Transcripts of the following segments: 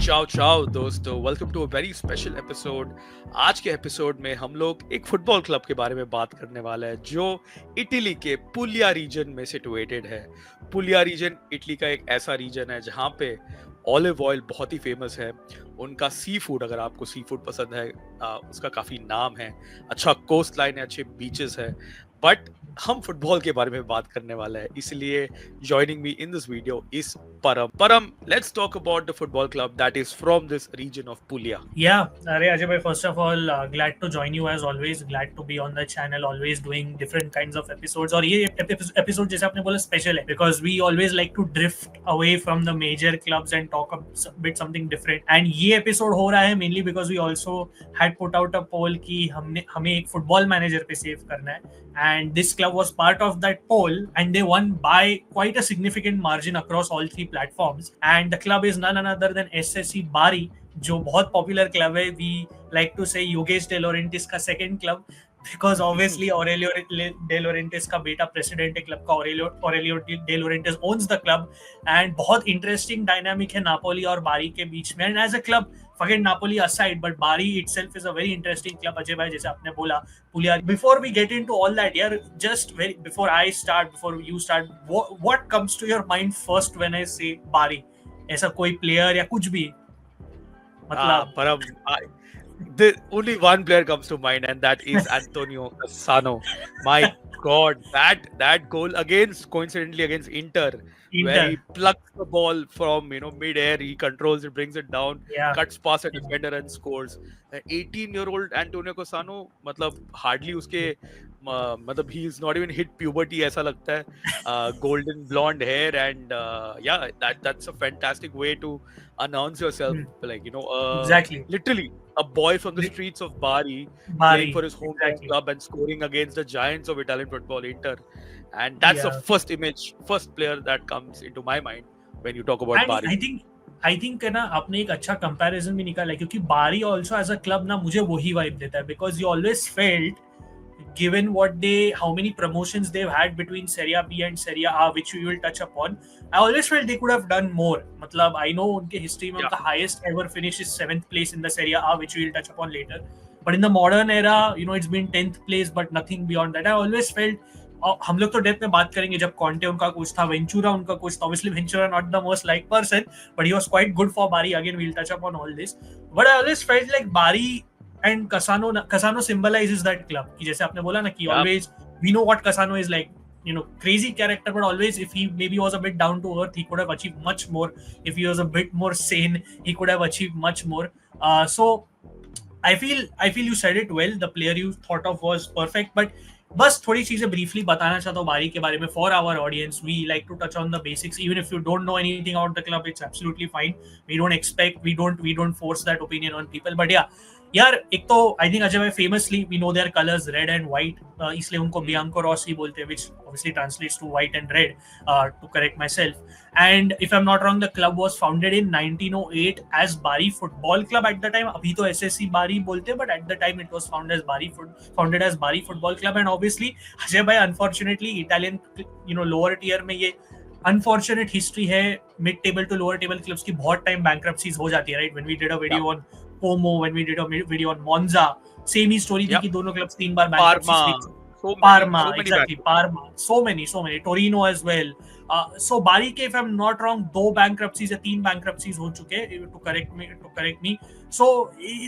चाओ चाओ दोस्तों, welcome to a very special episode. आज के एपिसोड में हम लोग एक फुटबॉल क्लब के बारे में बात करने वाला है जो इटली के पुलिया रीजन में सिचुएटेड है। पुलिया रीजन इटली का एक ऐसा रीजन है जहाँ पे ऑलिव ऑयल बहुत ही फेमस है। उनका सी फूड, अगर आपको सी फूड पसंद है, उसका काफी नाम है। अच्छा कोस्ट लाइन है, अच्छे बीचेस है। बट हम फुटबॉल के बारे में बात करने वाला है, इसलिए joining me in this video is Param. Param, let's talk about the football club that is from this region of Puglia. Yeah, Ajay bhai, first of all, glad to join you as always. Glad to be on the channel, always doing different kinds of episodes. और ये episode जैसे आपने बोला special है because we always like to drift away from the major clubs and talk a bit something different. And ये episode हो रहा है mainly because we also had put out a poll कि हमें एक football manager पे save करना है. And this club was part of that poll and they won by quite a significant margin across all three platforms. And the club is none other than SSC Bari, जो बहुत popular club है. We like to say Yogesh De Laurentiis का second club, because obviously Aurelio De Laurentiis का बेटा president है club का. Aurelio De Laurentiis owns the club. And बहुत interesting dynamic है नापोली और बारी के बीच में. And as a club, forget Napoli aside, but Bari itself is a very interesting club. Ajay bhai, जैसे आपने बोला पुलिया. Before we get into all that, यार, just before you start, what comes to your mind first when I say Bari? ऐसा कोई player या कुछ भी? Param, the only one player comes to mind, and that is Antonio Cassano. My God, that goal coincidentally against Inter, where he plucks the ball from mid-air, he controls it, brings it down, cuts past a defender and scores. 18-year-old Antonio Cassano, मतलब hardly उसके मतलब he is not even hit puberty ऐसा लगता है. Golden blonde hair and yeah, that's a fantastic way to announce yourself, like exactly, literally a boy from the streets of Bari playing for his hometown club and scoring against the giants of Italian football, Inter. And that's the first player that comes into my mind when you talk about and Bari. I think ना आपने एक अच्छा comparison भी निकाला है, क्योंकि बारी also as a club ना मुझे वही वाइब देता है, because you always felt, given how many promotions they've had between Serie B and Serie A, which we will touch upon, I always felt they could have done more. मतलब I know उनके history में उनका highest ever finish is 7th place in the Serie A, which we will touch upon later. But in the modern era, it's been 10th place, but nothing beyond that. I always felt, हम लोग तो depth में बात करेंगे जब Conte उनका coach था, Ventura उनका कोच था. Obviously Ventura not the most like person, but he was quite good for Bari. Again we will touch upon all this. But I always felt like Bari and Cassano symbolizes that club. कि जैसे आपने बोला ना कि always we know what Cassano is like, crazy character, but always if he maybe was a bit down to earth, he could have achieved much more. If he was a bit more sane, he could have achieved much more. So I feel you said it well. The player you thought of was perfect, but बस थोड़ी चीजें briefly बताना चाहता हूँ बारी के बारे में. For our audience, we like to touch on the basics. Even if you don't know anything about the club, it's absolutely fine. We don't force that opinion on people. But yeah, यार, एक तो आई think Ajay भाई famously we know their colours red and white, इसलिए उनको biancorossi बोलते हैं, which obviously translates to white and red, to correct myself. And if I am not wrong, the club was founded in 1908 as Bari football club at the time. अभी तो SSC Bari बोलते हैं, but at the time it was founded as Bari football club. And obviously Ajay भाई, unfortunately Italian lower tier में ये unfortunate history है. Mid table to lower table clubs की बहुत टाइम बैंक्रप्सीज हो जाती है, right? When we did a video on Como, when we did a video on Monza, same ही story थी कि दोनों clubs 3 बार Parma, exactly, Parma, so many, Torino as well. So Bari के, if I'm not wrong, 2 bankruptcies या 3 bankruptcies हो चुके, to correct me. So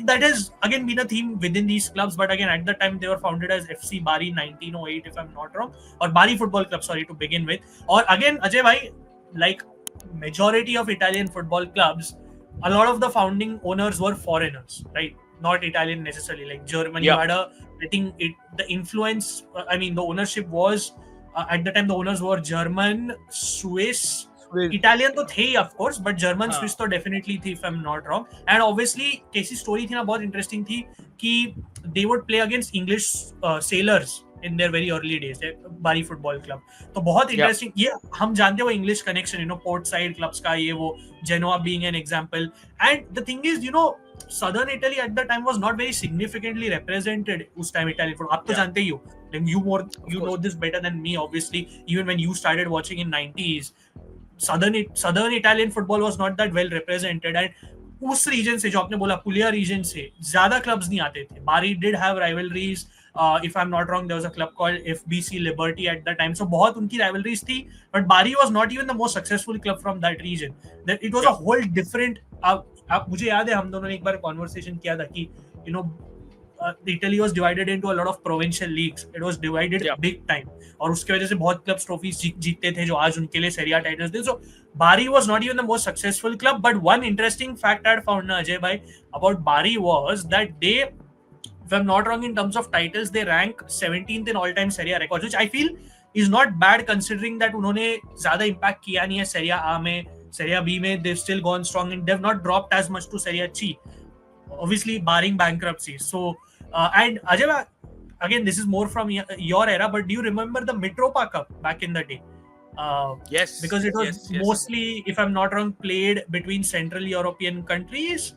that has again been a theme within these clubs, but again at the time they were founded as FC Bari 1908, if I'm not wrong, or Bari Football Club, sorry, to begin with. Or again, Ajay bhai, like majority of Italian football clubs, a lot of the founding owners were foreigners, right? Not Italian necessarily. Like Germany had the influence, the ownership was, at the time the owners were German, Swiss. Italian तो थे of course, but German, Swiss तो definitely थी, if I'm not wrong. And obviously कैसी story थी ना, बहुत interesting थी कि they would play against English sailors in their very early days, बारी फुटबॉल क्लब. तो बहुत इंटरेस्टिंग, ये हम जानते हो English connection, port side clubs का, ये वो Genoa being an example. And the thing is, southern Italy at the time was not very significantly represented उस time Italian football. आप तो जानते ही हो, you know this better than me, obviously. Even when you started watching in 90s, southern Italian football was not that well represented. And उस reason से, जो आपने बोला पुलिया रीजन से, ज्यादा क्लब्स नहीं आते थे. बारी did have rivalries. If I'm not wrong, there was a club called FBC Liberty at that time. So बहुत उनकी rivalries थी, but Bari was not even the most successful club from that region. That it was a whole different. आप मुझे याद है हम दोनों ने एक बार conversation किया था कि you know Italy was divided into a lot of provincial leagues. It was divided big time. और उसके वजह से बहुत क्लब्स ट्रॉफीज जीतते थे जो आज उनके लिए सेरिया टाइटल्स थे. So Bari was not even the most successful club, but one interesting fact I found, Ajay bhai, about Bari was that they, if I'm not wrong, in terms of titles, they rank 17th in all-time Serie A records, which I feel is not bad considering that उन्होंने ज़्यादा impact किया नहीं है Serie A में. Serie B में they've still gone strong and they've not dropped as much to Serie C, obviously barring bankruptcy. So and Ajay, again, this is more from your era, but do you remember the Mitropa Cup back in the day? Yes, because it was mostly, if I'm not wrong, played between Central European countries.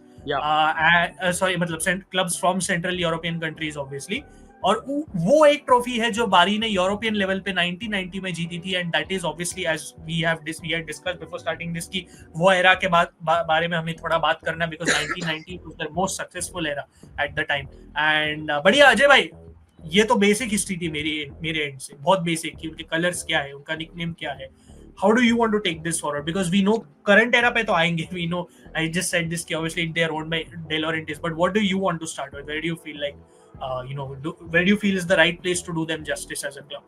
sorry, मतलब clubs from Central European countries obviously. और वो एक trophy है जो बारी ने European level पे 1990 में जीती थी, and that is obviously, as we had discussed before starting this, की वो एरा के बारे में हमें थोड़ा बात करना, because 1990 was the most successful era eight the time. And बढ़िया अजय भाई, ये तो बेसिक हिस्ट्री थी मेरे एंड से, बहुत बेसिक, कि उनके कलर्स क्या है, उनका निकनेम क्या है. How do you want to take this forward? Because we know current era पे तो आएंगे. We know, I just said this, obviously they are owned by De Laurentiis, but what do you want to start with? Where do you feel like, where do you feel is the right place to do them justice as a club?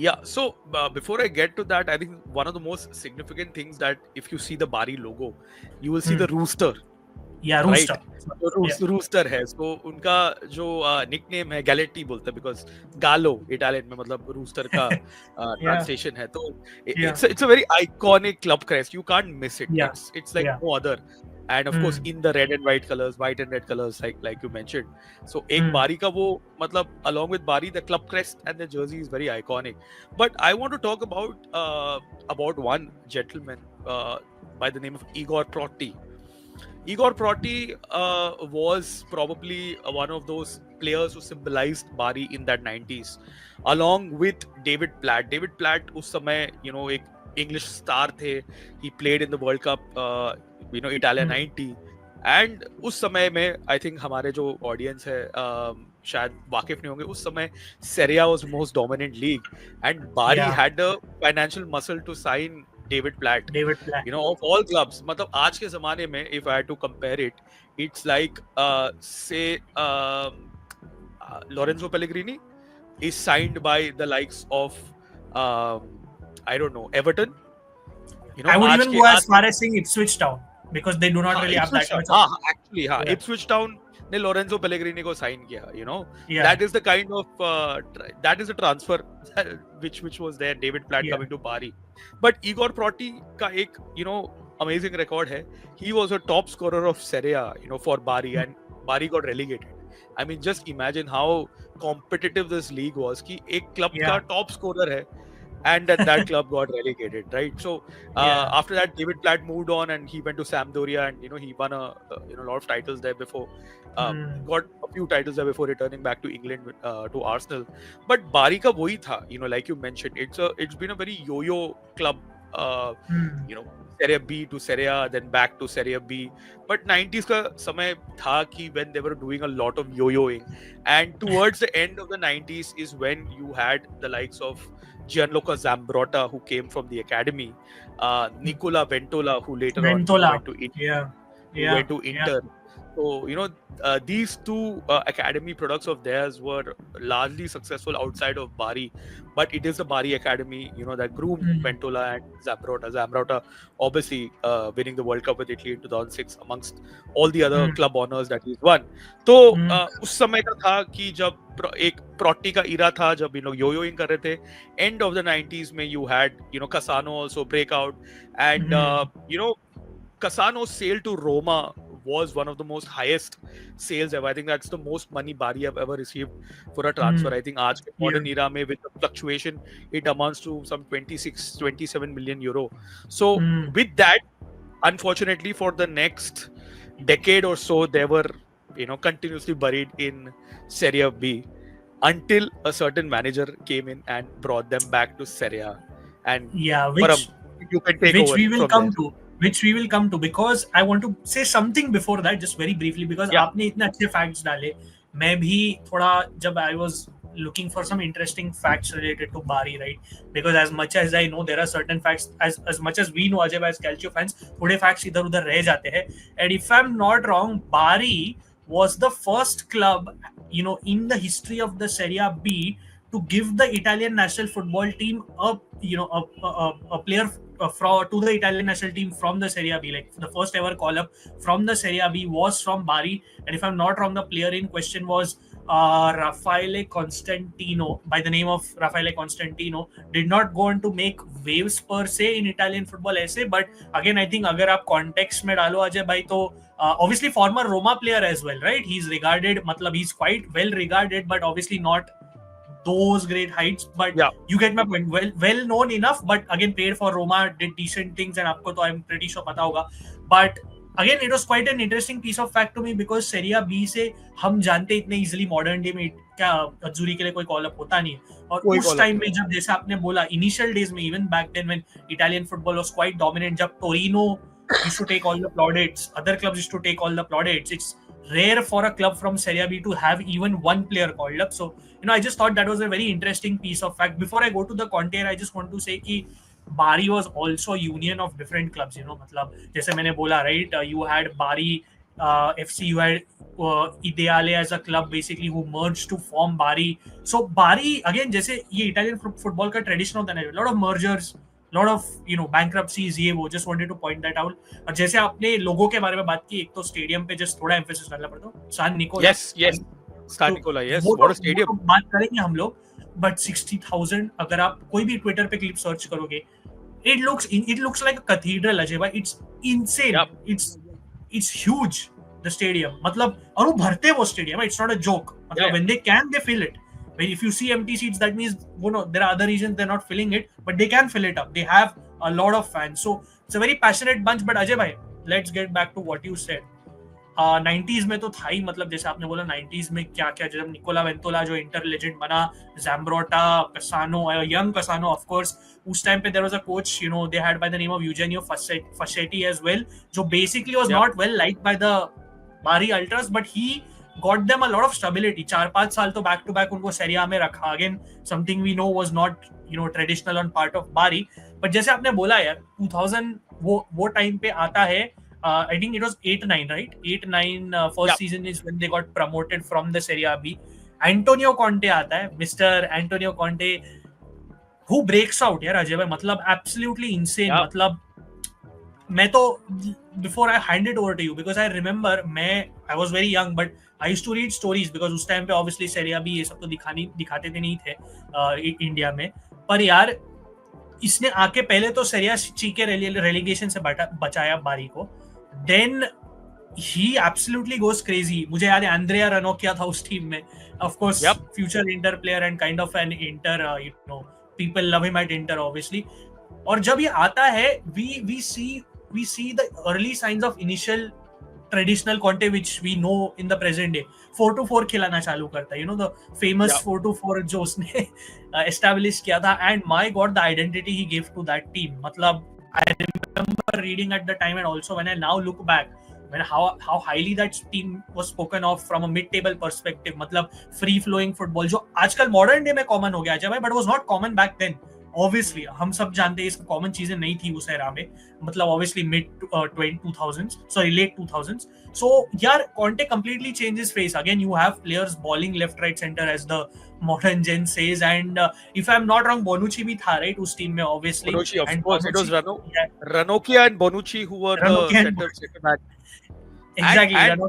Yeah, so before I get to that, I think one of the most significant things that if you see the Bari logo, you will see the rooster. Yeah, rooster. Right? Rooster है. So उनका जो nickname है Galletti बोलते हैं, because Gallo Italian में मतलब rooster का translation है. तो it's a very iconic club crest. You can't miss it. It's like no other. And of course in the red and white colors, white and red colors, like you mentioned. So एक बारी का वो मतलब, along with Bari, the club crest and the jersey is very iconic. But I want to talk about one gentleman by the name of Igor Protti. Igor Protti was probably one of those players who symbolized Bari in that 90s, along with David Platt. David Platt उस समय, एक English star थे. He played in the World Cup, Italia 90. And उस समय में, I think हमारे जो audience है शायद वाकिफ नहीं होंगे, उस समय Serie A was most dominant league, and Bari had the financial muscle to sign David Platt. Of all clubs, मतलब आज के ज़माने में, if I had to compare it, it's like say Lorenzo Pellegrini is signed by the likes of I don't know, Everton. I would even go as far as saying Ipswich Town, because they do not really have that much. Actually, Ipswich Town ने Lorenzo Pellegrini को sign किया. That is the kind of that is the transfer which was there. David Platt coming to Bari. But Igor Protti का एक amazing record है. He was a top scorer of Serie A, for Bari, and Bari got relegated. I mean, just imagine how competitive this league was. कि एक club का top scorer है, and that club got relegated, right? So after that, David Platt moved on and he went to Sampdoria, and he won a lot of titles there before. Got a few titles there before returning back to England to Arsenal. But Bari ka wohi tha, like you mentioned, it's been a very yo-yo club. Serie B to Serie A, then back to Serie B. But 90s ka samay tha ki when they were doing a lot of yo-yoing, and towards the end of the 90s is when you had the likes of Gianluca Zambrotta, who came from the academy, Nicola Ventola, who later on went to Inter. So, these two academy products of theirs were largely successful outside of Bari. But it is the Bari academy, that groomed Ventola and Zambrotta. Zambrotta, obviously, winning the World Cup with Italy in 2006 amongst all the other club honors that he's won. तो उस समय का था कि जब एक Protti का era था, जब yo-yoing कर रहे थे. End of the 90s में you had, Cassano also break out. And, Cassano's sale to Roma was one of the most highest sales ever. I think that's the most money Bari have ever received for a transfer. I think आज के modern era में with the fluctuation, it amounts to some 27 million euro. So with that, unfortunately for the next decade or so, they were, continuously buried in Serie B until a certain manager came in and brought them back to Serie A. And which you can take over we will come to. which we will come to, because I want to say something before that, just very briefly, because Yeah. आपने इतने अच्छे facts डाले, मैं भी थोड़ा जब I was looking for some interesting facts related to Bari, right? Because as much as I know, there are certain facts, as much as we know Ajay as Calcio fans, थोड़े facts इधर उधर रह जाते हैं. And if I'm not wrong, Bari was the first club, in the history of the Serie B to give the Italian national football team a player to the Italian national team from the Serie B. Like the first ever call up from the Serie B was from Bari, and if I'm not wrong, the player in question was Raffaele Constantino, by the name of Raffaele Constantino. Did not go on to make waves per se in Italian football essay, but again I think अगर आप context में डालो अजय भाई तो obviously former Roma player as well, right? He's regarded, मतलब he's quite well regarded, but obviously not those great heights, but Yeah. you get my point. Well known enough, but again paid for Roma, did decent things, and आपको तो I'm pretty sure पता होगा. But again, it was quite an interesting piece of fact to me, because Serie B से हम जानते इतने easily modern day में क्या अज्जूरी के लिए कोई कॉल अप होता नहीं है. और उस टाइम में जब जैसे आपने बोला initial days में, even back then when Italian football was quite dominant, जब Torino used to take all the plaudits, other clubs used to take all the plaudits, it's rare for a club from Serie B to have even one player called up. So I just thought that was a very interesting piece of fact. Before I go to the Conte, I just want to say कि Bari was also a union of different clubs. मतलब जैसे मैंने बोला, right? You had Bari FC, you had Ideale as a club basically who merged to form Bari. So Bari again, जैसे ये Italian football का tradition होता है, a lot of mergers, lot of bankruptcies, ये वो. Just wanted to point that out. और जैसे आपने लोगों के बारे में बात की, एक तो स्टेडियम पे just थोड़ा एम्फेसिस डालना पड़ता है, सान Nicola. Yes. San Nicola, yes. वो What a stadium. तो बात करेंगे हम लोग, but 60,000 अगर आप कोई भी ट्विटर पे क्लिप सर्च करोगे, it looks like a cathedral, Ajay bhai. It's insane. Yep. It's huge, the stadium. मतलब और वो भरते वो stadium, it's not a joke. मतलब when they can, they fill it. When if you see empty seats, that means there are other reasons they're not filling it, but they can fill it up. They have a lot of fans, so it's a very passionate bunch. But Ajay bhai, let's get back to what you said. 90s में तो था ही, मतलब जैसे आपने बोला 90s में क्या क्या, जब निकोला वेंतोला जो इंटर लेजेंड बना, Zambrotta, Cassano, young Cassano, of course उस टाइम पे there was a coach, they had by the name of Eugenio Fascetti as well, जो basically was not well liked by the Bari ultras, but he got them a lot of stability. 4-5 साल तो back to back उनको Serie में रखा. Again something we know was not traditional on part of Bari. But जैसे आपने बोला यार, 2000 वो टाइम पे आता है. I think it was 8-9, right? 8-9 first season is when they got promoted from the Serie B. Antonio Conte आता है, Mr. Antonio Conte, who breaks out यार अजय भाई, मतलब absolutely insane. मतलब मैं तो before I hand it over to you, because I remember I was very young, but I used to read stories, because उस time पे obviously Serie B ये सब तो दिखाते थे नहीं थे इंडिया में. पर यार इसने आके पहले तो सेरिया सी के रेलीगेशन से बचाया बारी को. Then he absolutely goes crazy. मुझे याद है एंड्रिया रनोकिया था उस टीम में, of course. Future Inter player and kind of an Inter, people love him at Inter obviously. और जब ये आता है, we see the early signs of initial traditional Conte which we know in the present day. 4-4 खिलाना चालू करता है, the famous 4-4 जो उसने establish किया था, and my god, the identity he gave to that team. मतलब I remember reading at the time, and also when I now look back, when how highly that team was spoken of from a mid-table perspective. मतलब free flowing football जो आजकल modern day में common हो गया है, but was not common back then. Obviously हम सब जानते हैं इसकी कॉमन चीजें नहीं थी उस एरा में, मतलब obviously mid 2000s, sorry late 2000s. So यार Conte completely changes face. Again you have players balling left, right, center as the modern gen says, and if I'm not wrong, Bonucci भी था right उस team में obviously. Bonucci, of and course. Bonucci, It was Ranocchia and Bonucci who were the center back. Exactly. And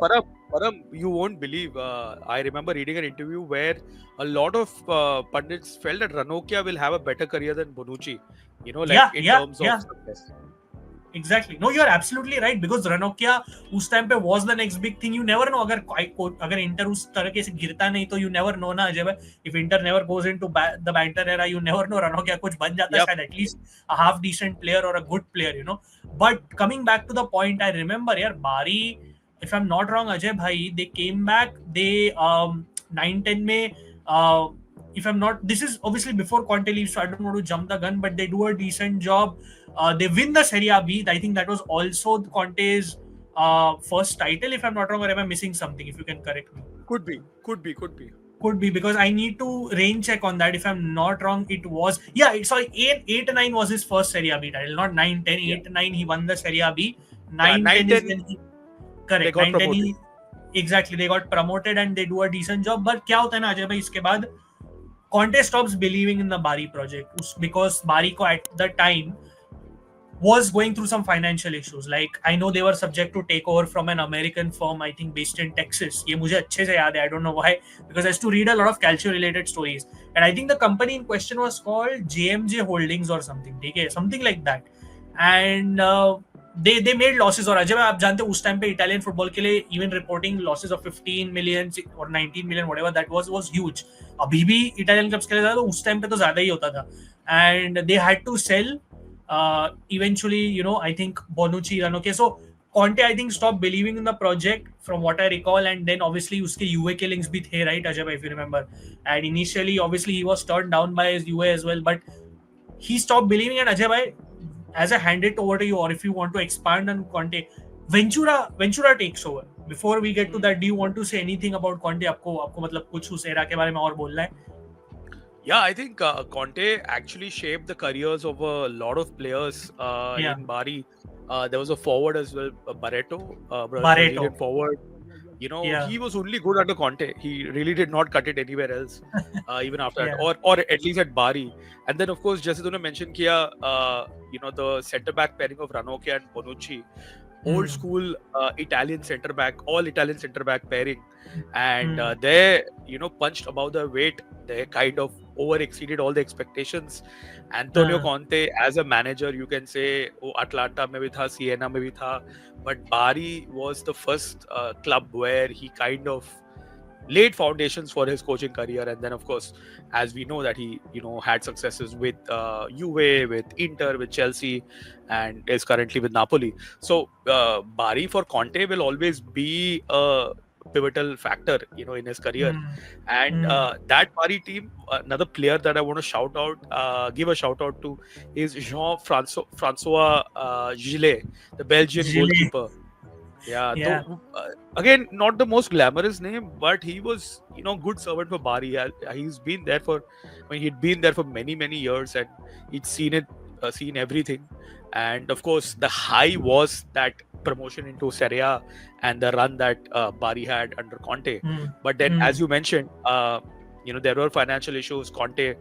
Param, you won't believe. I remember reading an interview where a lot of pundits felt that Ranocchia will have a better career than Bonucci. In terms of success. Exactly. No, you're absolutely right, because Ranocchia उस time पे was the next big thing. You never know, अगर Inter उस तरह से गिरता नहीं तो you never know ना Ajay. If Inter never goes into the banter era, you never know, Ranocchia कुछ बन जाता है, at least a half decent player or a good player, But coming back to the point, I remember यार Bari, if I'm not wrong Ajay bhai, they came back, they 9-10 में if I'm not, this is obviously before Conte leaves, so I don't want to jump the gun, but they do a decent job. They win the Serie B. I think that was also Conte's first title, if I'm not wrong, or am I missing something? If you can correct me. Could be. Could be, because I need to rain check on that. If I'm not wrong, it was, sorry, 8 9 was his first Serie B title, not 9 10. 8 9 he won the Serie B. 9 10 is when he, correct, 9 10 he, exactly, they got promoted and they do a decent job. But क्या होता है ना अजय भाई, इसके बाद Conte stops believing in the Bari project because Bari ko at the time was going through some financial issues. Like, I know they were subject to take over from an American firm, I think based in Texas. ये मुझे अच्छे से याद है. I don't know why, because I used to read a lot of calcio related stories. And I think the company in question was called JMJ Holdings or something. Okay? Something like that. And they made losses. और अजय भाई आप जानते हो उस time पे Italian football के लिए even reporting losses of 15 million or 19 million whatever that was huge. अभी भी इटालियन क्लब्स के लिए तो उस टाइम पे तो ज्यादा ही होता था. And they had to sell eventually, I think Bonucci, Ranocchia. So Conte, I think, stopped believing in the project from what I recall, and then obviously uske UA killings bhi the, right, Ajay, if you remember. And initially, obviously, he was turned down by his UA as well, but he stopped believing. And Ajay, as I hand it over to you, or if you want to expand on Conte, Ventura takes over. Before we get to that, do you want to say anything about Conte? आपको मतलब कुछ उस era के बारे में और बोलना है? Yeah, I think Conte actually shaped the careers of a lot of players in Bari. There was a forward as well, Barreto, Brazilian forward. He was only good under Conte. He really did not cut it anywhere else, even after that, or at least at Bari. And then, of course, just as you mentioned, Kia, the centre-back pairing of Ranocchia and Bonucci, old school Italian centre-back, all Italian centre-back pairing. And they, punched above their weight. They kind of over-exceeded all the expectations. Antonio Conte, as a manager, you can say, Atlanta mein bhi tha, Siena mein bhi tha, but Bari was the first club where he kind of laid foundations for his coaching career. And then, of course, as we know that he, had successes with Juve, with Inter, with Chelsea, and is currently with Napoli. So Bari for Conte will always be a pivotal factor, in his career. And that Bari team, another player that I want to give a shout out to is Jean-Francois Gillet, the Belgian goalkeeper. Yeah. Again, not the most glamorous name, but he was, good servant for Bari. He's been there he'd been there for many, many years, and he'd seen everything. And of course, the high was that promotion into Serie A and the run that Bari had under Conte. But then, as you mentioned, there were financial issues. Conte,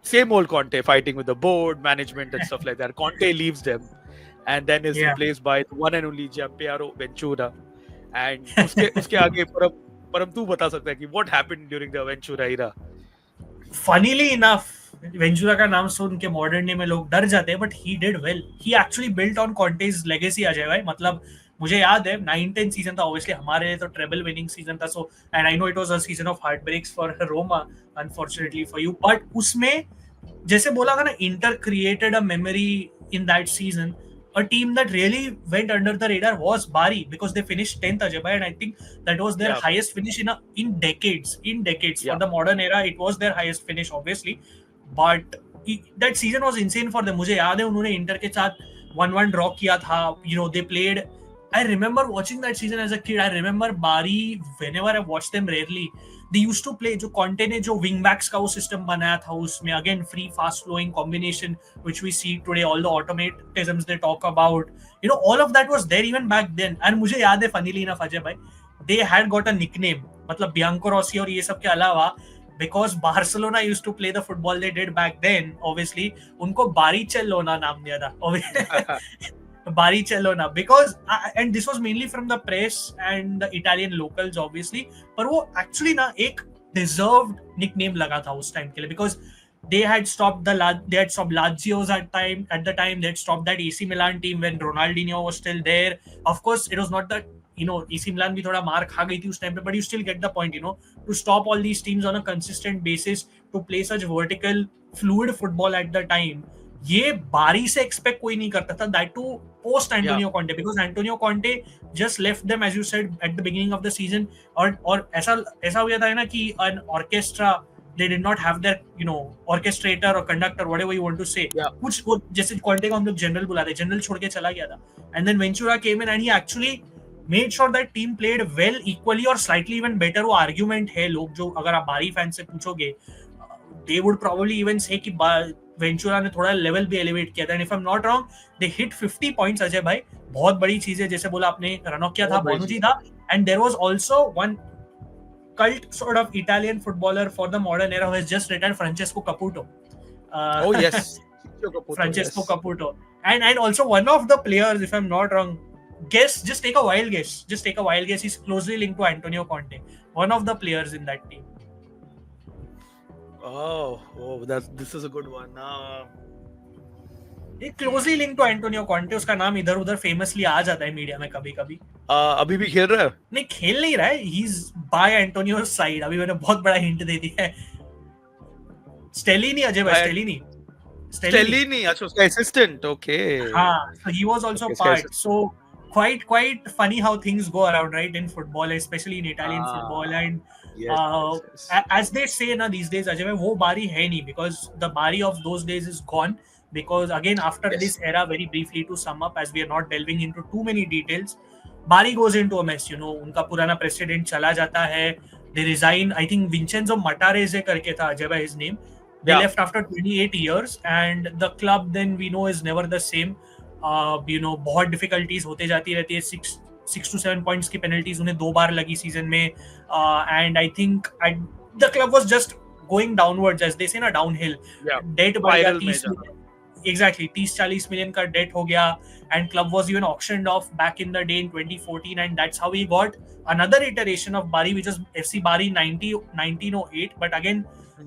same old Conte, fighting with the board, management, and stuff like that. Conte leaves them, and then is replaced by the one and only Gianpiero Ventura. And uske aage Param tu bata sakta hai ki what happened during the Ventura era? Funnily enough, Ventura का नाम सुन के modern day में लोग डर जाते हैं, but he did well. He actually built on Conte's legacy, Ajay भाई. मतलब मुझे याद है 9-10 सीजन था, obviously हमारे लिए तो treble winning season था, so and I know it was a season of heartbreaks for Roma, unfortunately for you, but उसमें जैसे बोला था ना, Inter created a memory in that season. A team that really went under the radar was Bari, because they finished 10th, Ajay bhai, and I think that was their highest finish in decades. For the modern era, it was their highest finish, obviously. But that season was insane for them. मुझे याद है उन्होंने inter के साथ 1-1 draw किया था. They played. I remember watching that season as a kid. I remember Bari, whenever I watched them rarely, they used to play, जो Conte ने जो wing backs का वो system बनाया था उसमें, again free fast flowing combination which we see today, all the automatisms they talk about, all of that was there even back then. And मुझे याद है, funnily enough, अजय भाई, they had got a nickname, मतलब Bianco Rossi और ये सब के अलावा, because Barcelona used to play the football they did back then, obviously उनको Baricellona नाम दिया था. Baricellona, because and this was mainly from the press and the Italian locals, obviously, पर वो actually ना एक deserved nickname लगा था उस time के लिए, because they had stopped Lazio's at the time. They had stopped that AC Milan team when Ronaldinho was still there. Of course, it was not that, AC Milan भी थोड़ा मार खा गई थी उस time पे, but you still get the point, to stop all these teams on a consistent basis, to play such vertical, fluid football at the time. ये बारी से एक्सपेक्ट कोई नहीं करता था, that too post Antonio Conte, because Antonio Conte just left them, as you said, at the beginning of the season, और ऐसा हो गया था ना कि an orchestra, they did not have their orchestrator or conductor, whatever you want to say. Yeah. कुछ वो जैसे कॉन्टे को हम लोग जनरल बुलाते, जनरल छोड़ के चला गया था, and then Ventura came in and he actually made sure that team played well, equally or slightly even better. वो argument है, लोग जो अगर आप बारी फैन से पूछोगे, they would probably even say कि वेंचुरा ने थोड़ा लेवल भी एलिवेट किया था, and if I am not wrong they hit 50 points. Ajay भाई बहुत बड़ी चीज है, जैसे बोला आपने, रनोकिया था, बोनुजी था, and there was also one cult sort of Italian footballer for the modern era who has just retired, Francesco Caputo. Oh yes, Francesco Caputo, and also one of the players, if I'm not wrong, just take a wild guess, he's closely linked to Antonio Conte, one of the players in that team. This is a good one. ये closely link to Antonio Conte, उसका नाम इधर उधर famously आ जाता है media में कभी कभी. अभी भी खेल रहा है? नहीं, खेल नहीं रहा है, he is by Antonio side. अभी मैंने बहुत बड़ा हिंट दे दिया है. स्टेलिनी, अजय भाई, स्टेलिनी, अच्छा उसका असिस्टेंट. ओके, हाँ, so he was also part. So quite funny how things go around, right, in football, especially in Italian football. And yes. As they say na these days, Ajay, वो बारी है नहीं, because the बारी of those days is gone. Because again, after this era, very briefly to sum up, as we are not delving into too many details, Bari goes into a mess. उनका पुराना president चला जाता है, they resign. I think Vincenzo Mattarese करके था अजय भाई his name. They left after 28 years, and the club then we know is never the same. बहुत difficulties होते जाती रहती है. 6 to 7 points की penalties उन्हें 2 बार लगी season में, and I think the club was just going downwards, as they say ना, downhill. Debt बढ़ गया 30 million. Exactly, 30-40 million का debt हो गया, and club was even auctioned off back in the day in 2014, and that's how we got another iteration of Bari, which is FC Bari 1908. But again,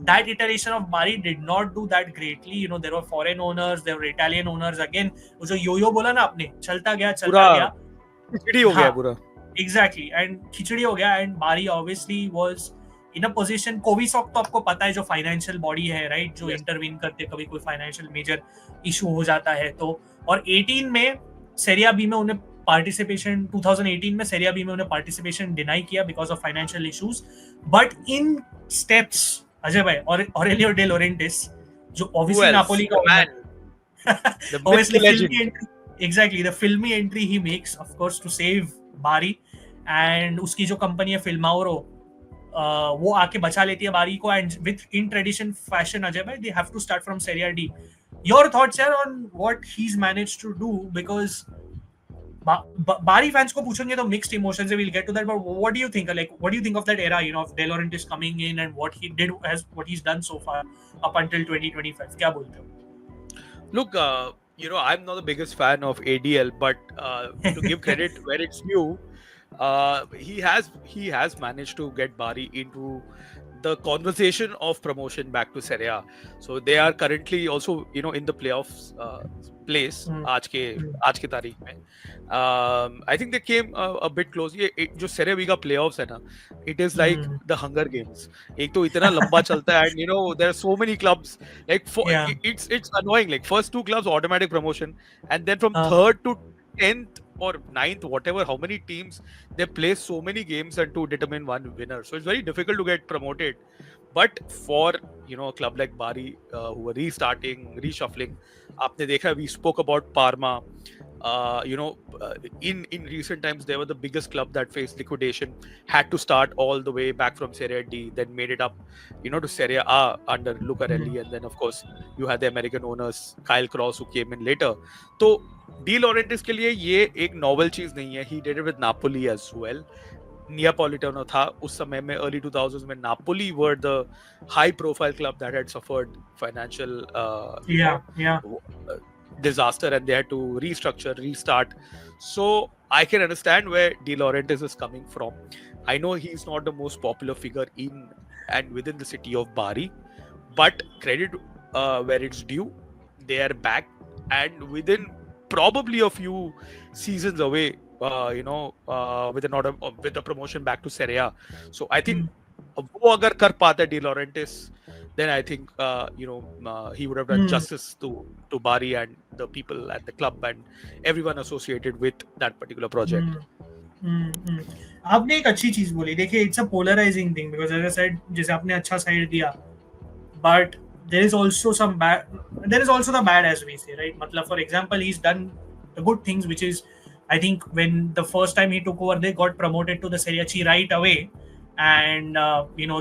that iteration of Bari did not do that greatly. There were foreign owners, there were Italian owners. Again, वो जो यो बोला ना आपने, चलता गया खिचड़ी हो गया पूरा. Exactly, and खिचड़ी हो गया, and Bari obviously was in a position. कोविसॉक तो आपको पता है जो फाइनेंशियल बॉडी है, राइट, जो इंटरवीन करते कभी कोई फाइनेंशियल मेजर इशू हो जाता है तो. और 18 में सेरिया बी में उन्हें पार्टिसिपेशन, 2018 में सेरिया बी में उन्हें पार्टिसिपेशन डिनाई किया because of financial issues. But in steps Ajay भाई और ऑरेलियो डे लॉरेंटिस, जो ऑब्वियसली नापोली का obviously filmy entry, exactly the filmy entry he makes, of course, to save Bari. And उसकी जो कंपनी है फिल्माओरो, वो आके बचा लेती है बारी को, and with in tradition fashion Ajay भाई, they have to start from Serie D. Your thoughts यार on what he is managed to do, because Bari fans को पूछेंगे तो मिक्स्ड इमोशंस है, we'll get to that, but what do you think, like what do you think of that era, of De Laurentiis coming in and what he did, as what he's done so far up until 2025? क्या बोलते हो? Look, I'm not the biggest fan of ADL, but to give credit where it's due, he has managed to get Bari into the conversation of promotion back to Serie A. So they are currently also in the playoffs place आज के तारीख में. I think they came a bit close. ये जो Serie B का playoffs है ना, it is like the Hunger Games. एक तो इतना लंबा चलता है, and there are so many clubs, like it's annoying, like first 2 clubs automatic promotion, and then from 3rd to 10th or 9th, whatever, how many teams, they play so many games and to determine one winner. So it's very difficult to get promoted. But for a club like Bari, who are restarting, reshuffling, आपने देखा, we spoke about Parma. In recent times, they were the biggest club that faced liquidation, had to start all the way back from Serie D, then made it up, to Serie A under Lucarelli, and then of course you had the American owners, Kyle Cross, who came in later. So De Laurentiis के लिए ये एक novel चीज नहीं है. He did it with Napoli as well. Napolitano था उस समय में, अर्ली 2000s में. Napoli were the high profile club that had suffered financial disaster, and they had to restructure, restart. So I can understand where De Laurentiis is coming from. I know he's not the most popular figure in and within the city of Bari, but credit where it's due. They are back, and within probably a few seasons away, with a promotion back to Serie A. So I think वो अगर कर पाता De Laurentiis, then I think he would have done justice to Bari and the people at the club and everyone associated with that particular project. आपने एक अच्छी चीज बोली. देखिए, it's a polarising thing, because as I said, जैसे आपने अच्छा side दिया but there is also some bad. There is also the bad, as we say, right? Matlab, for example, he's done the good things, which is, I think, when the first time he took over, they got promoted to the Serie C right away, and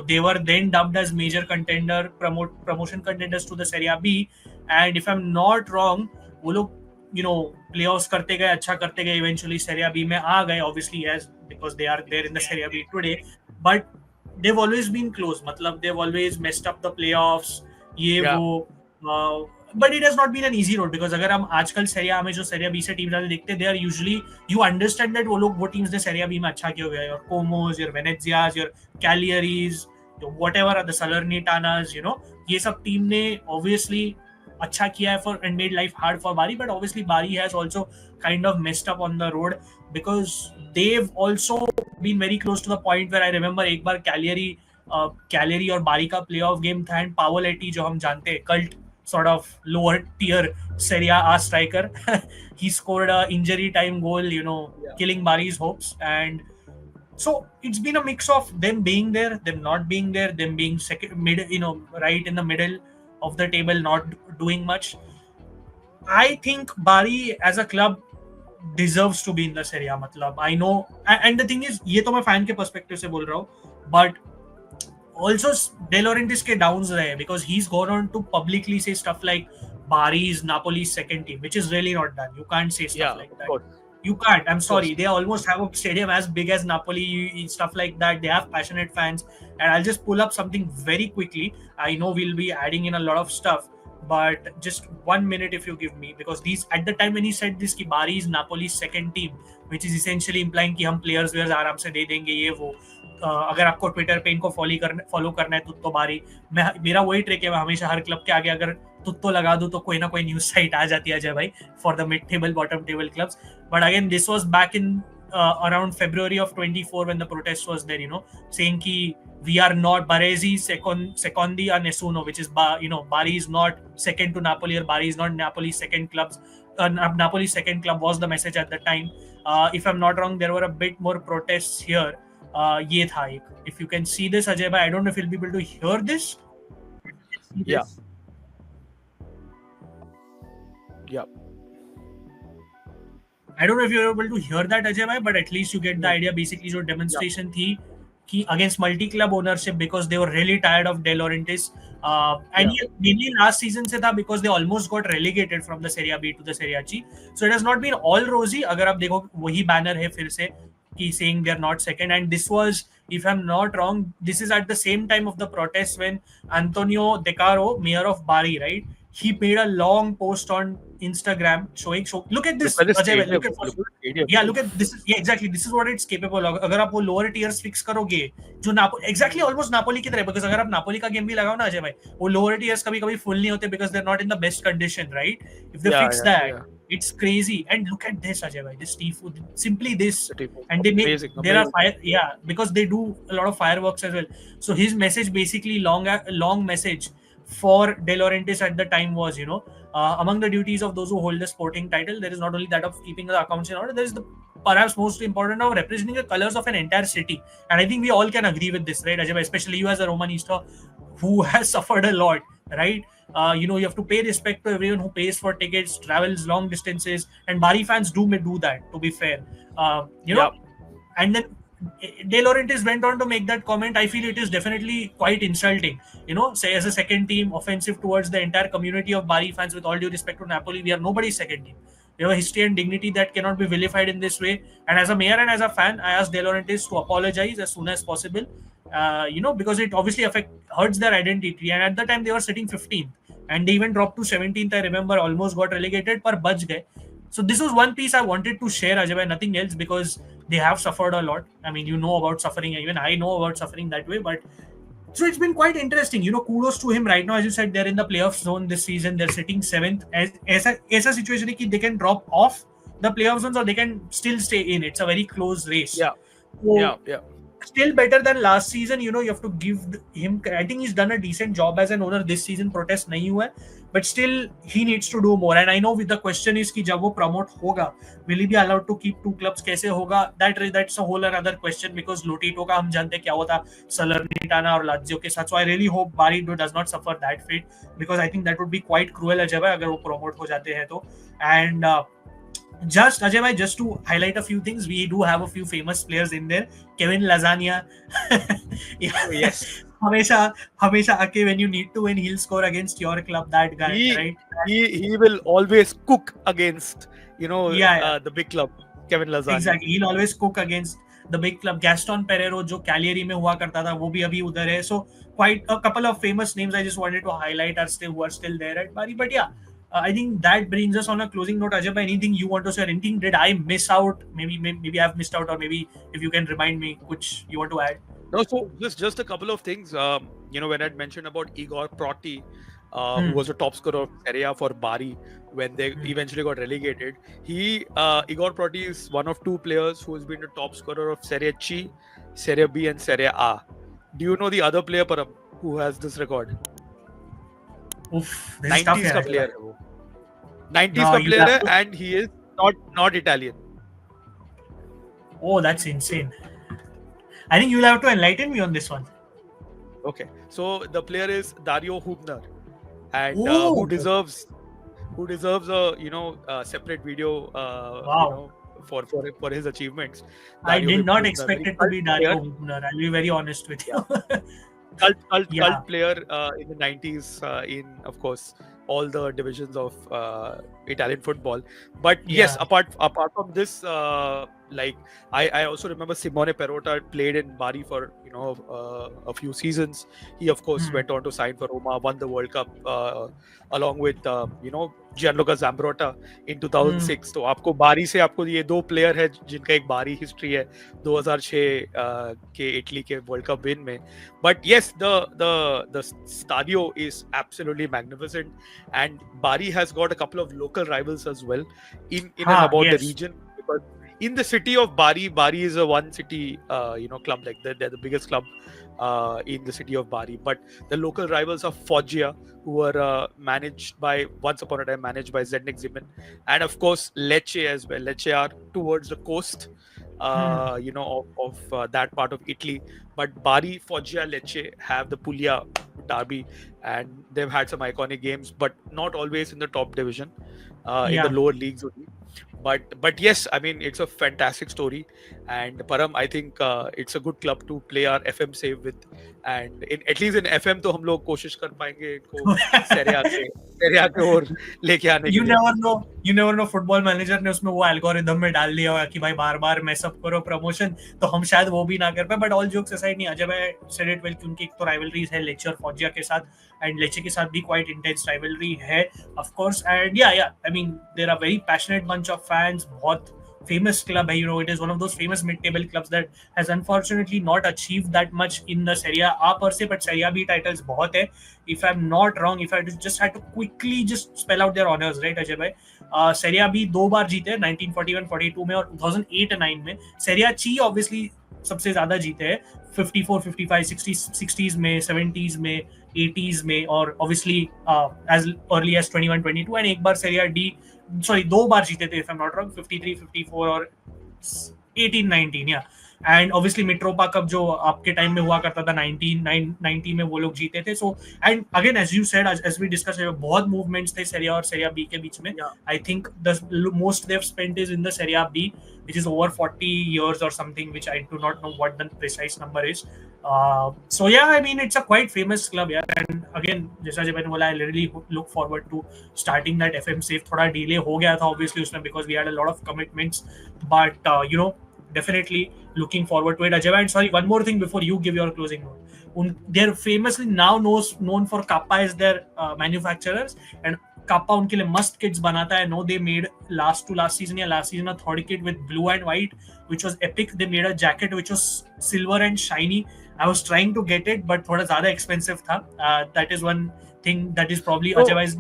they were then dubbed as major promotion contenders to the Serie B. And if I'm not wrong, वो लोग playoffs करते गए, अच्छा करते गए, eventually Serie B में आ गए, obviously, as because they are there in the Serie B today, but they've always been close. मतलब they've always messed up the playoffs, ये वो, but it has not been an easy road, because अगर हम आजकल Serie A में जो Serie B से team डाले देखते, they are usually, you understand that वो teams ने Serie B में अच्छा किया हुआ है, your Comos, your Venezias, your Cagliaris, whatever are the Salernitanas, ये सब टीम ने obviously अच्छा किया है and made life hard for Bari, but obviously Bari has also kind of messed up on the road, because they've also been very close to the point where I remember एक बार Cagliari और Bari का playoff game था, and Pavoletti, जो हम जानते हैं, cult sort of lower tier Serie A striker, he scored a injury time goal, killing Bari's hopes. And so it's been a mix of them being there, them not being there, them being right in the middle of the table, not doing much. I think Bari as a club deserves to be in the Serie A. Matlab, I know, and the thing is, ये तो मैं fan के perspective से बोल रहा हूँ, but also De Laurentiis के downs रहे, because he's gone on to publicly say stuff like Bari is Napoli's second team, which is really not done. You can't say stuff like that. You can't. I'm sorry. They almost have a stadium as big as Napoli, stuff like that. They have passionate fans. And I'll just pull up something very quickly. I know we'll be adding in a lot of stuff, but just 1 minute if you give me, because these, at the time when he said this, कि Bari is Napoli's second team, which is essentially implying कि हम players wears आराम से दे देंगे, ये वो. अगर आपको ट्विटर पे इनको फॉलो करना है तुत्तो बारी, मेरा वही ट्रिक है, मैं हमेशा हर क्लब के आगे अगर तुत्तो लगा दूं तो कोई ना कोई न्यूज साइट आ जाती है अजय भाई, for the mid table bottom table clubs. But again this was back in around February of 24 when the protest was there, saying ki we are not Baresi secondi a nessuno, which is Bari is not second to Napoli, or Bari is not Napoli's second clubs. Napoli's second club was the message at the time. If I'm not wrong, there were a bit more protests here. ये था एक. If you can see this, Ajay bhai, I don't know if you'll be able to hear this. Yeah. I don't know if you're able to hear that, Ajay bhai, but at least you get the idea. Basically, जो demonstration थी कि against multi-club ownership, because they were really tired of De Laurentiis. And mainly last season से था, because they almost got relegated from the Serie B to the Serie C. So it has not been all rosy. अगर आप देखो, वही banner है फिर से, saying they're not second. And this was, if I'm not wrong, this is at the same time of the protests when Antonio De Caro, mayor of Bari, right, he made a long post on Instagram showing, look at this, Ajay, look at this. Yeah, exactly, this is what it's capable of. अगर आप वो lower tiers fix करोगे, जो exactly almost Napoli की तरह, because अगर आप Napoli का game भी लगाओ ना अजय भाई, वो lower tiers कभी-कभी full नहीं होते, because they're not in the best condition, right? If they fix that, it's crazy. And look at this, Ajay bhai, this T-food, simply this, and they make amazing. There are because they do a lot of fireworks as well. So his message, basically long message for De Laurentiis at the time was, among the duties of those who hold the sporting title, there is not only that of keeping the accounts in order, there is the perhaps most important of representing the colors of an entire city. And I think we all can agree with this, right, Ajay bhai, especially you as a Romanista who has suffered a lot, right? You have to pay respect to everyone who pays for tickets, travels long distances, and Bari fans do that, to be fair. And then De Laurentiis went on to make that comment. I feel it is definitely quite insulting. Say as a second team, offensive towards the entire community of Bari fans. With all due respect to Napoli, we are nobody's second team. We have a history and dignity that cannot be vilified in this way. And as a mayor and as a fan, I asked De Laurentiis to apologize as soon as possible. Because it obviously hurts their identity. And at the time, they were sitting 15th. And they even dropped to 17th, I remember, almost got relegated, par bach gaye. So this was one piece I wanted to share, Ajay bhai, nothing else, because they have suffered a lot. I mean, about suffering, even I know about suffering that way, but so it's been quite interesting. Kudos to him right now. As you said, they're in the playoff zone this season. They're sitting 7th. Aisa situation hai ki they can drop off the playoff zones or they can still stay in. It's a very close race. Yeah. still better than last season. You know, you have to give him. I think he's done a decent job as an owner this season. Protest nahi hua hai, but still he needs to do more. And I know with the question is कि जब वो promote होगा, will he be allowed to keep two clubs? कैसे होगा? That's a whole another question because Lotito का हम जानते क्या होता Salernitana और Lazio के साथ. So I really hope Bari does not suffer that fate because I think that would be quite cruel Ajay भाई अगर वो promote हो जाते हैं तो. And just Ajay bhai, just to highlight a few things, we do have a few famous players in there. Kevin Lasagna. Yes. हमेशा आके when you need to win, he'll score against your club. That guy, right? He will always cook against the big club. Kevin Lasagna. Exactly, he'll always cook against the big club. Gaston Pereiro जो Cagliari में हुआ करता था, वो भी अभी उधर है. So quite a couple of famous names I just wanted to highlight who are still there at Bari. But yeah. I think that brings us on a closing note. Ajay, anything you want to say? Anything did I miss out? Maybe I've missed out, or maybe if you can remind me, which you want to add? No, so just a couple of things. When I'd mentioned about Igor Proti, who was a top scorer of Serie A for Bari when they eventually got relegated. Igor Proti is one of two players who has been the top scorer of Serie C, Serie B, and Serie A. Do you know the other player, Param, who has this record? Oof, 90s का player है वो. 90s का player है and he is not Italian. Oh, that's insane. I think you'll have to enlighten me on this one. Okay, so the player is Dario Hubner, and who deserves a separate video. Wow. For his achievements. I did not expect it to be Dario Hubner. I'll be very honest with you. Cult player in the 90s in, of course, all the divisions of Italian football. But yes, apart from this, I also remember Simone Perotta played in Bari for a few seasons. He of course went on to sign for Roma, won the World Cup along with Gianluca Zambrotta in 2006. तो आपको बारी से आपको ये दो player है जिनका एक बारी हिस्ट्री है 2006 के इटली के वर्ल्ड कप विन में. But yes, the stadio is absolutely magnificent, and Bari has got a couple of local rivals as well in and about the region. Because in the city of Bari is a one city club, like they're the biggest club in the city of Bari. But the local rivals are Foggia, who were once upon a time managed by Zdeněk Zeman, and of course Lecce as well. Lecce are towards the coast of that part of Italy. But Bari, Foggia, Lecce have the Puglia derby, and they've had some iconic games, but not always in the top division, in the lower leagues only. But yes, I mean, it's a fantastic story, and Param, I think it's a good club to play our FM save with, and at least in FM तो हम लोग कोशिश कर पाएंगे इनको Serie A के ओर लेके आने के लिए. You never know, football manager ने उसमें वो एल्गोरिथम में डाल दिया होगा कि भाई बार-बार मैं सब करो प्रमोशन, तो हम शायद वो भी ना कर पाए. बट ऑल जोक्स असाइड, नहीं, अजय भाई सेड इट वेल, क्योंकि एक तो राइवलरीज है लेचे और फॉजिया के साथ, एंड लेचे के साथ भी क्वाइट इंटेंस राइवलरी है of course. And I mean there are very passionate bunch of fans. बहुत famous club, it is one of those famous mid-table clubs that has unfortunately not achieved that much in the Serie A per se, but Serie B titles बहुत है. If I'm not wrong, if I just had to quickly just spell out their honors, right Ajay भाई, Serie B 2 बार जीते, 1941-42 में और 2008-9 में. Serie C obviously सबसे ज्यादा जीते हैं, 54, 55, 60s में, 70s में, 80s में, और obviously as early as 21-22, and एक बार Serie D दो बार जीते थे, if I'm not wrong, 53, 54 और 18-19, yeah. एंड ऑब्वियसली मिट्रोपा कप जो आपके टाइम में हुआ करता था 1990 में, वो लोग जीते थे. So and again as you said, as we discuss, बहुत मूवमेंट्स थे सेरिया और सेरिया बी के बीच में. I think the most they have spent is in the Serie B, which is over 40 years or something, which I do not know what the precise number is. So yeah, I mean, it's a quite famous club, yeah. And again, जैसा जब मैंने बोला, I really look forward to starting that FM save. थोड़ा delay हो गया था obviously उसमें because we had a lot of commitments, but definitely looking forward to it. Ajay, and sorry, one more thing before you give your closing note. They're famously now known for Kappa as their manufacturers, and Kappa उनके लिए must kits बनाता है. No, they made last season a third kit with blue and white, which was epic. They made a jacket which was silver and shiny. I was trying to get it, but थोड़ा ज़्यादा expensive था. That is one thing that is probably otherwise.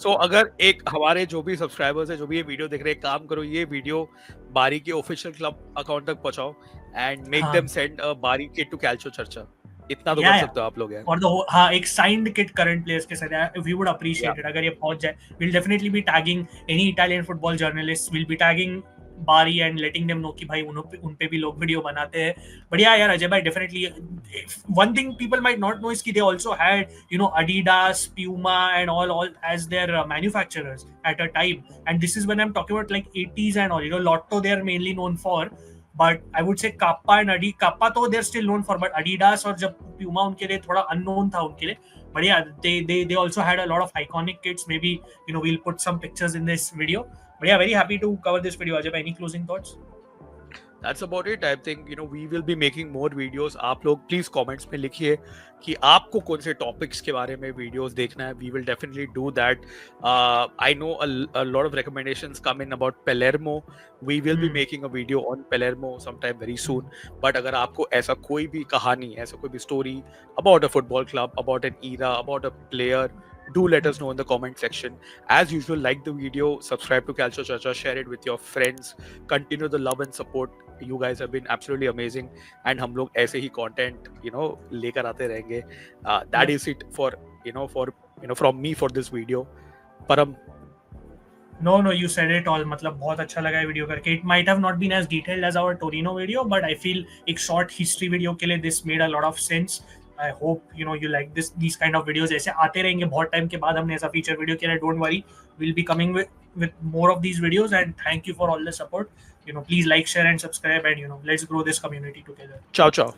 So अगर एक हमारे जो भी subscribers है, जो भी ये वीडियो देख रहे हैं, काम करो, ये वीडियो बारी के ऑफिशियल क्लब अकाउंट तक पहुंचाओ, and make हाँ. them send a Bari kit to Calcio Churcha. इतना तो Yeah, कर yeah. सकते हो आप लोग यार. और हाँ, एक signed kit current players के साथ, we would appreciate Yeah. it. अगर ये पहुंच जाए, we'll definitely be tagging any Italian football journalists. We'll be tagging Bari and letting them know कि भाई उन पे भी लोग वीडियो बनाते हैं. But yeah, यार अजय भाई, definitely one thing people might not know is कि they also had, you know, Adidas, Puma and all as their manufacturers at a time. And this is when I'm talking about like 80s and all. You know, Lotto they are mainly known for. But I would say Kappa and Adi, Kappa तो they're still known for, but Adidas और जब Puma उनके लिए थोड़ा unknown था उनके लिए. But yeah, they also had a lot of iconic kits. Maybe, you know, we'll put some pictures in this video. But yeah, very happy to cover this video. Ajay, any closing thoughts? That's about it. I think, you know, we will be making more videos. आप लोग please comments में लिखिए कि आपको कौन से topics के बारे में videos देखना है. We will definitely do that. I know a lot of recommendations come in about Palermo. We will be making a video on Palermo sometime very soon. But अगर आपको ऐसा कोई भी कहानी, ऐसा कोई भी story about a football club, about an era, about a player, do let us know in the comment section. As usual, like the video, subscribe to Calcio Chacha, share it with your friends, continue the love and support. You guys have been absolutely amazing, and हम लोग ऐसे ही content, you know, लेकर आते रहेंगे. That is it for from me for this video. Param. No, you said it all. मतलब बहुत अच्छा लगा ये वीडियो करके. It might have not been as detailed as our Torino video, but I feel एक short history video के लिए this made a lot of sense. I hope you like these kind of videos. ऐसे आते रहेंगे. बहुत time के बाद हमने ऐसा feature video किया है. Don't worry, we'll be coming with more of these videos. And thank you for all the support. Please like, share, and subscribe. And let's grow this community together. Ciao.